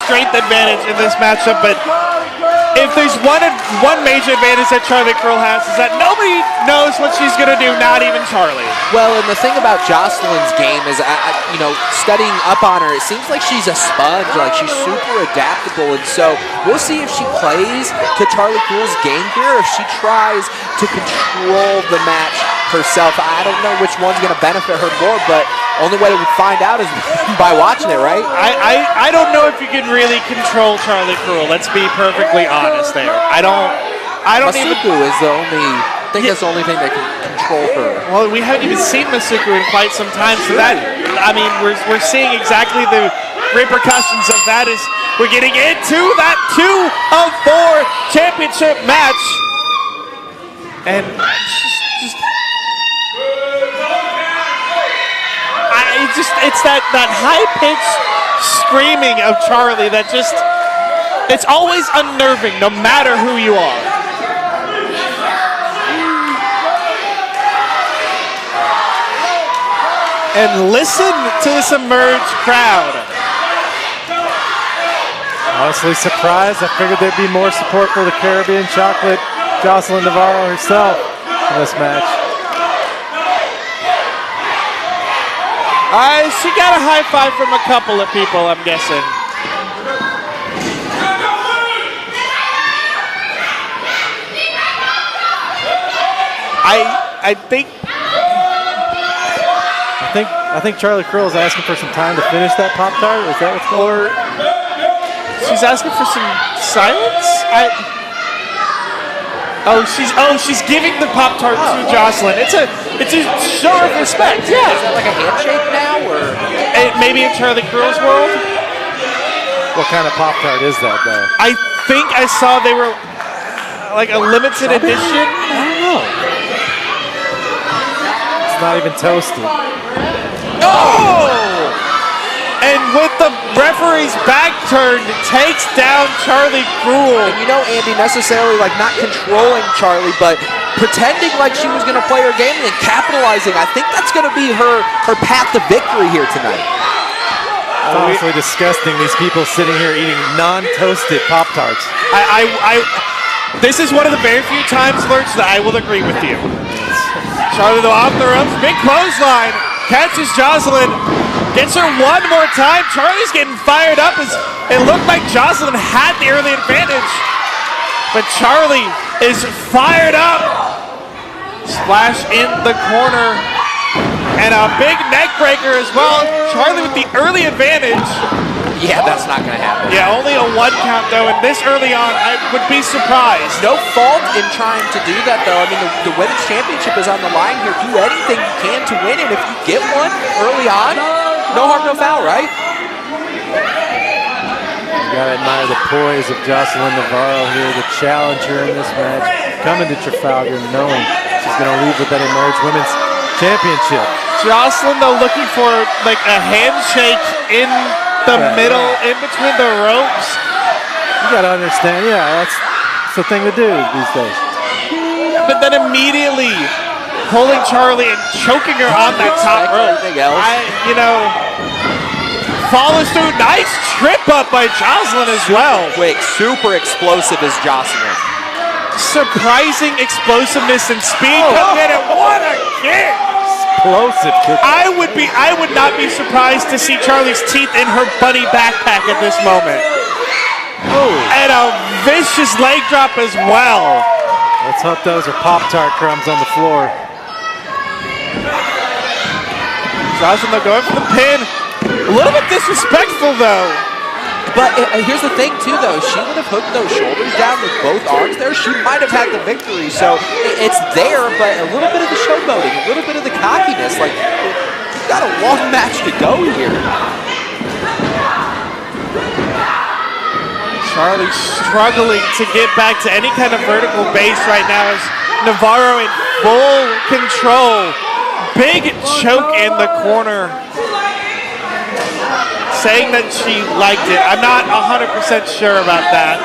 strength advantage in this matchup, but if there's one major advantage that Charlie Kruel has is that nobody knows what she's going to do, not even Charlie. Well, and the thing about Joseline's game is, you know, studying up on her, it seems like she's a sponge, like she's super adaptable, and so we'll see if she plays to Charlie Kruel's game here, or if she tries to control the match herself. I don't know which one's going to benefit her more, but only way to find out is by watching it, right? I don't know if you can really control Charlie Kruel. Let's be perfectly honest there. I don't Masuku is the only. I think that's the only thing that can control her. Well, we haven't even seen Masuku in quite some time, so that, I mean, we're seeing exactly the repercussions of that as we're getting into that 2 of 4 championship match. And it's that high-pitched screaming of Charlie that just, it's always unnerving no matter who you are. And listen to this Emerge crowd. Honestly surprised. I figured there'd be more support for the Caribbean Chocolate, Joseline Navarro herself in this match. She got a high five from a couple of people, I'm guessing. I think Charlie Kruel is asking for some time to finish that Pop-Tart. Is that what's going on? She's asking for some silence? She's giving the Pop-Tart to Joseline. It's a show of respect. Yeah. Is that like a handshake now, or maybe in Charlie Kruel's world? What kind of Pop-Tart is that, though? I think I saw they were like a limited edition. I don't know. It's not even toasted. Oh! And with the referee's back turned, takes down Charlie Kruel. And you know, Andy, necessarily like not controlling Charlie, but pretending like she was going to play her game and then capitalizing. I think that's going to be her path to victory here tonight. It's honestly disgusting, these people sitting here eating non-toasted Pop-Tarts. This is one of the very few times, Lurch, that I will agree with you. Charlie, though, off the ropes, big clothesline, catches Joseline, gets her one more time. Charlie's getting fired up as it looked like Joseline had the early advantage, but Charlie is fired up. Splash in the corner, and a big neck breaker as well. Charlie with the early advantage. Yeah, that's not going to happen. Yeah, only a 1 count, though, and this early on, I would be surprised. No fault in trying to do that, though. I mean, the women's championship is on the line here. Do anything you can to win, and if you get one early on, no harm, no foul, right? You got to admire the poise of Joseline Navarro here, the challenger in this match, coming to Trafalgar knowing she's going to leave with that Emerge Women's Championship. Joseline, though, looking for like a handshake in the middle, in between the ropes. You got to understand, that's the thing to do these days. But then immediately pulling Charlie and choking her on that top rope. Follows through. Nice trip up by Joseline as well. Quick, super explosive is Joseline. Surprising explosiveness and speed coming in, and what a kick! Explosive kick. I would not be surprised to see Charlie's teeth in her bunny backpack at this moment. Oh. And a vicious leg drop as well. Let's hope those are Pop-Tart crumbs on the floor. Joseline, going for the pin. A little bit disrespectful, though. But here's the thing, too, though. She would have hooked those shoulders down with both arms there. She might have had the victory. So it's there, but a little bit of the showboating, a little bit of the cockiness. Like, you've got a long match to go here. Charlie struggling to get back to any kind of vertical base right now as Navarro in full control. Big choke in the corner. Saying that she liked it. I'm not 100% sure about that.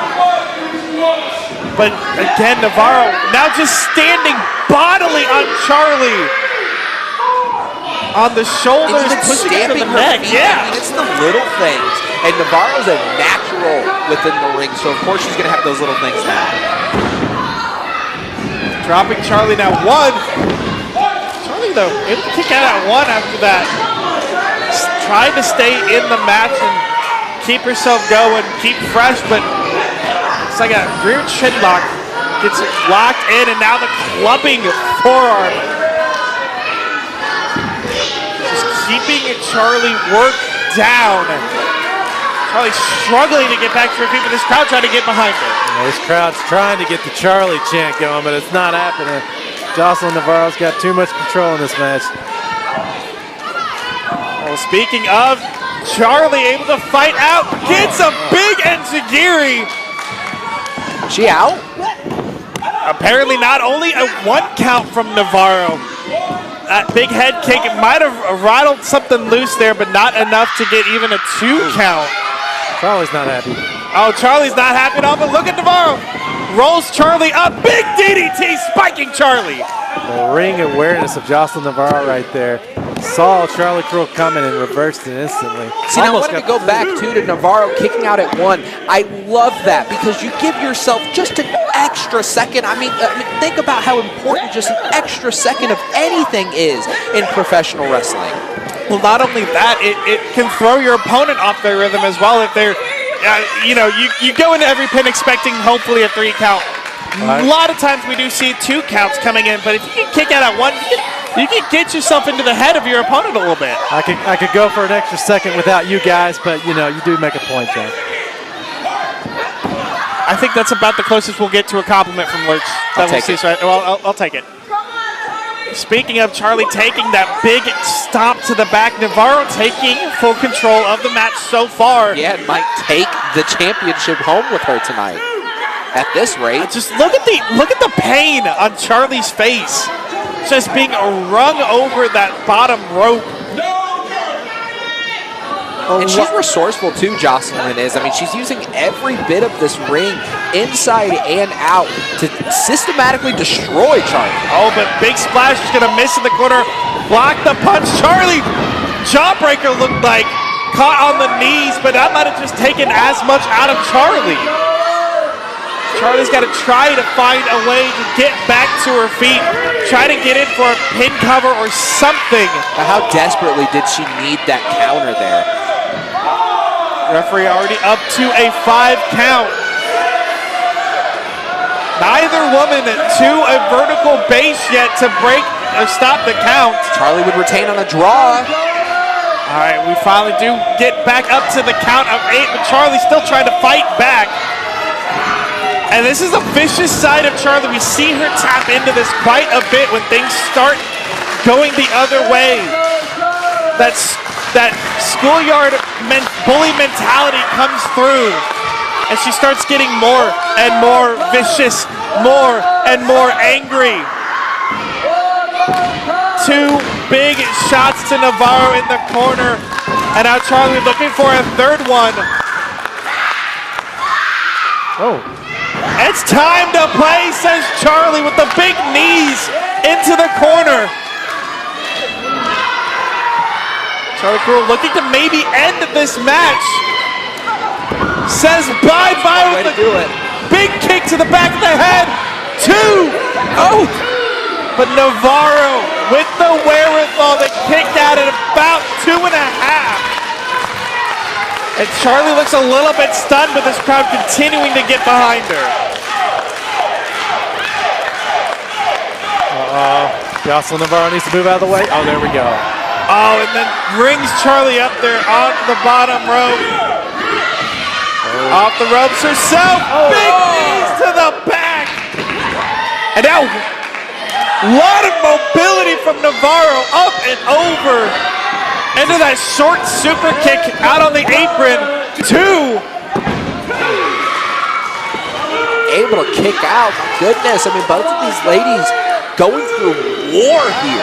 But again, Navarro now just standing bodily on Charlie. On the shoulders, pushing it to the neck. Yeah. I mean, it's the little things. And Navarro's a natural control within the ring, so of course she's going to have those little things now. Dropping Charlie now 1. Charlie, though, able to kick out at 1 after that. Trying to stay in the match and keep herself going, keep fresh, but it's like a rear chin lock. Gets locked in, and now the clubbing forearm. Just keeping Charlie worked down. Charlie struggling to get back to her feet, but this crowd trying to get behind her. Yeah, this crowd's trying to get the Charlie chant going, but it's not happening. Joseline Navarro's got too much control in this match. Well, speaking of, Charlie able to fight out, gets a big enziguri. She out? Apparently not, only a 1 count from Navarro. That big head kick might have rattled something loose there, but not enough to get even a 2 count. Charlie's not happy. Oh, Charlie's not happy at all, but look at Navarro. Rolls Charlie up, big DDT spiking Charlie. The ring awareness of Joseline Navarro right there. Saw Charlie Kruel coming and reversed it instantly. See, I wanted to go back to Navarro kicking out at 1. I love that because you give yourself just an extra second. I mean, think about how important just an extra second of anything is in professional wrestling. Well, not only that, it can throw your opponent off their rhythm as well if they're, you go into every pin expecting hopefully a 3 count. A lot of times we do see 2 counts coming in, but if you can kick out at 1, you can get yourself into the head of your opponent a little bit. I could go for an extra second without you guys, but you do make a point, John. I think that's about the closest we'll get to a compliment from Lurch. I'll take it. Right? Well, I'll take it. Speaking of Charlie taking that big stop to the back, Navarro taking full control of the match so far. Yeah, it might take the championship home with her tonight. At this rate, just look at the pain on Charlie's face. Just being wrung over that bottom rope. And she's resourceful too, Joseline is. I mean, she's using every bit of this ring, inside and out, to systematically destroy Charlie. Oh, but big splash is going to miss in the corner. Block the punch. Charlie, jawbreaker looked like. Caught on the knees, but that might have just taken as much out of Charlie. Charlie's got to try to find a way to get back to her feet. Try to get in for a pin cover or something. How desperately did she need that counter there? Referee already up to a 5 count. Neither woman to a vertical base yet to break or stop the count. Charlie would retain on a draw. All right, we finally do get back up to the count of 8, but Charlie's still trying to fight back. And this is the vicious side of Charlie. We see her tap into this quite a bit when things start going the other way. That schoolyard bully mentality comes through. And she starts getting more and more vicious, more and more angry. 2 big shots to Navarro in the corner. And now Charlie looking for a 3rd one. Oh. It's time to play, says Charlie with the big knees into the corner. Charlie Kruel looking to maybe end this match. Says bye-bye with a big kick to the back of the head. 2. Oh! But Navarro with the wherewithal that kicked out at about 2.5. And Charlie looks a little bit stunned, but this crowd continuing to get behind her. Joseline Navarro needs to move out of the way. Oh, there we go. Oh, and then brings Charlie up there on the bottom rope. Off the ropes herself. Big knees to the back. And now, a lot of mobility from Navarro up and over. Into that short super kick out on the apron. 2. Able to kick out. My goodness. I mean, both of these ladies going through war here.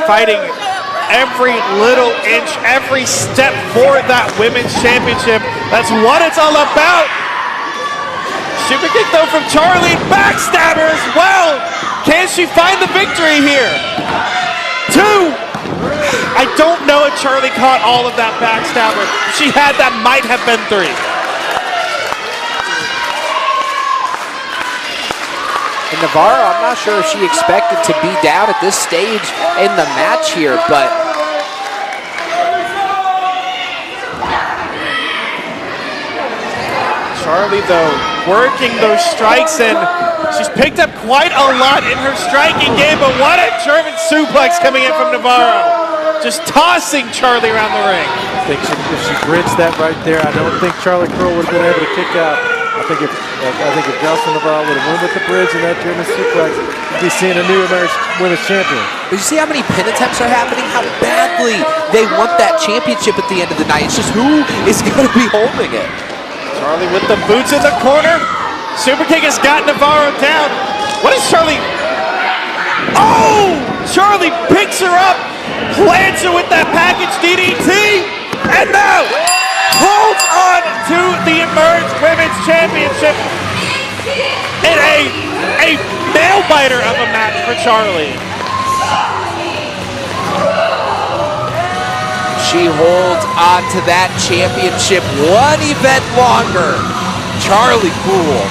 Fighting every little inch, every step for that women's championship. That's what it's all about. Super kick though from Charlie. Backstabber as well. Can she find the victory here? 2. I don't know if Charlie caught all of that backstabber. If she had, that might have been 3. And Navarro, I'm not sure if she expected to be down at this stage in the match here, but Charlie, though, working those strikes, and she's picked up quite a lot in her striking game, but what a German suplex coming in from Navarro. Just tossing Charlie around the ring. I think if she bridged that right there, I don't think Charlie Kruel would have been able to kick out. I think if Joseline Navarro would have won with the bridge and that German suplex, you'd be seeing a new Emerge Women's Champion. But you see how many pin attempts are happening? How badly they want that championship at the end of the night. It's just who is going to be holding it. Charlie with the boots in the corner. Super kick has got Navarro down. What is Charlie? Oh! Charlie picks her up, plants her with that package DDT, and now holds on to the Emerge Women's Championship in a nail biter of a match for Charlie. She holds on to that championship one event longer. Charlie Kruel